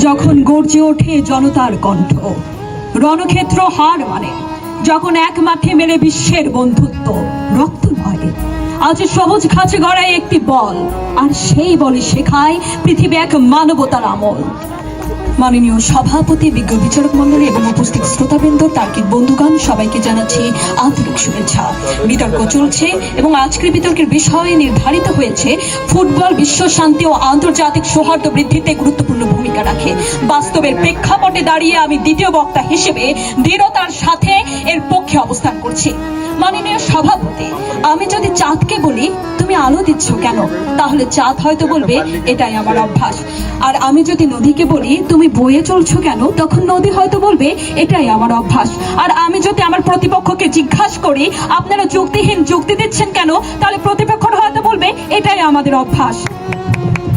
যখন গর্জে ওঠে জনতার কণ্ঠ, রণক্ষেত্র হার মানে, যখন এক মাঠে মেলে বিশ্বের বন্ধুত্ব, রক্ত নয় আজ সবুজ খাঁচে গড়ায় একটি বল, আর সেই বলে শেখায় পৃথিবী এক মানবতার আমল। মাননীয় সভাপতি, বিজ্ঞ বিচারক মন্ডলী এবং উপস্থিত শ্রোতাবৃন্দ, তার্কিক বন্ধুগণ, সবাইকে জানাচ্ছি আন্তরিক শুভেচ্ছা। বিতর্ক চলছে এবং আজকের বিতর্কের বিষয় নির্ধারিত হয়েছে ফুটবল বিশ্ব শান্তি ও আন্তর্জাতিক সৌহার্দ্য বৃদ্ধিতে গুরুত্বপূর্ণ ভূমিকা রাখে। বাস্তবের প্রেক্ষাপটে দাঁড়িয়ে আমি দ্বিতীয় বক্তা হিসেবে দৃঢ়তার সাথে এর পক্ষে অবস্থান করছি। মাননীয় সভাপতি, আমি যদি চাঁদকে বলি তুমি আলো দিচ্ছ কেন, তাহলে চাঁদ হয়তো বলবে এটাই আমার অভ্যাস। আর আমি যদি নদীকে বলি তুমি বয়ে চলছো কেন, তখন নদী হয়তো বলবে এটাই আমার অভ্যাস। আর আমি যদি আমার প্রতিপক্ষকে জিজ্ঞাসা করি আপনারা যুক্তিহীন যুক্তি দিচ্ছেন কেন, তাহলে প্রতিপক্ষ হয়তো বলবে এটাই আমাদের অভ্যাস।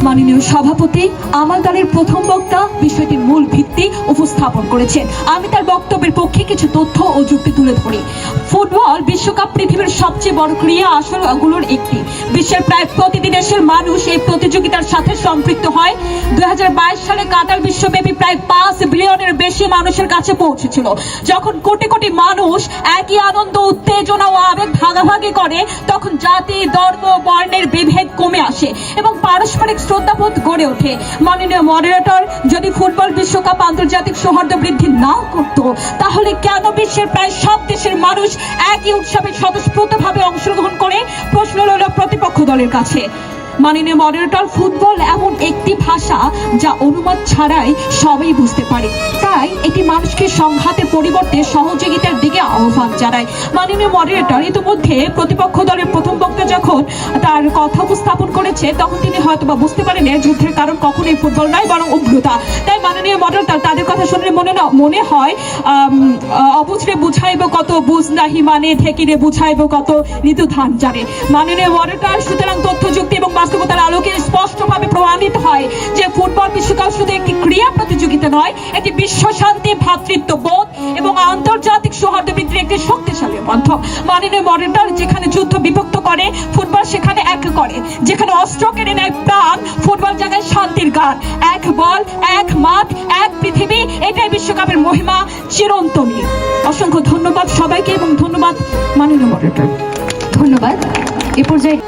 মাননীয় সভাপতি, আমার দলের প্রথম বক্তা বিষয়টির মূল ভিত্তি উপস্থাপন করেছেন। আমি তার বক্তব্যের পক্ষে কিছু তথ্য ও যুক্তি তুলে ধরি। ফুটবল বিশ্বকাপ পৃথিবীর সবচেয়ে বড় ক্রীড়া আসরগুলোর একটি। বিশ্বের প্রায় প্রতিটি দেশের মানুষ এই প্রতিযোগিতার সাথে সম্পৃক্ত হয়। 2022 সালে কাতার বিশ্বব্যাপী প্রায় 5 বিলিয়নের বেশি মানুষের কাছে পৌঁছেছিল। যখন কোটি কোটি মানুষ একই আনন্দ, উত্তেজনা ও আবেগ ভাগাভাগি করে, তখন জাতি, ধর্ম, বর্ণের বিভেদ কমে আসে এবং পারস্পরিক শ্রদ্ধাবোধ গড়ে ওঠে। মাননীয় মডারেটর, যদি ফুটবল বিশ্বকাপ আন্তর্জাতিক সৌহার্দ্য বৃদ্ধি না করত, তাহলে কেন বিশ্বের প্রায় সব দেশের মানুষ একই উৎসবে স্বতঃস্ফূর্তভাবে অংশগ্রহণ করে? প্রশ্ন রইল প্রতিপক্ষ দলের কাছে। মাননীয় মডারেটর, ফুটবল এমন একটি ভাষা যা অনুবাদ ছাড়াই সবাই বুঝতে পারে, তাই এটি মানুষকে সংঘাতের পরিবর্তে সহযোগিতার দিকে আহ্বান জানায়। মাননীয় মডারেটর, ইতিমধ্যে প্রতিপক্ষ দলের প্রথম বক্তা যখন তার কথা উপস্থাপন করেছে, তখন তিনি হয়তো বা বুঝতে পারেন যুদ্ধের কারণ কখনোই ফুটবল নয়, বরং উগ্রতা। তাই মাননীয় মডারেটর, তাদের কথা শুনলে মনে হয় অবুঝরে বুঝাইব কত, বুঝ নাহি মানে ঢেকিরে বুঝাইব কত, ঋতু ধান জানে। মাননীয় মডারেটর, সুতরাং তথ্য যুক্তি এবং বাস্তবতার আলোকে স্পষ্টভাবে প্রমাণিত হয় যে ফুটবল বিশ্বকাপ শুধু একটি ক্রীড়া প্রতিযোগিতা নয়, এটি বিশ্ব শান্তি, ভ্রাতৃত্ববোধ এবং আন্তর্জাতিক সৌহার্দ্য বৃদ্ধির একটি শক্তিশালী মাধ্যম। মাননীয় মডারেটর, যেখানে যুদ্ধ বিভক্ত করে, ফুটবল সেখানে এক করে। যেখানে অস্ত্র কেড়ে নেয় প্রাণ, ফুটবল জায়গায় শান্তির গান। এক বল, এক মাঠ, এক পৃথিবী, এটাই বিশ্বকাপের মহিমা চিরন্তনী। অসংখ্য ধন্যবাদ সবাইকে এবং ধন্যবাদ মাননীয় মডারেটর। ধন্যবাদ। এ পর্যায়ে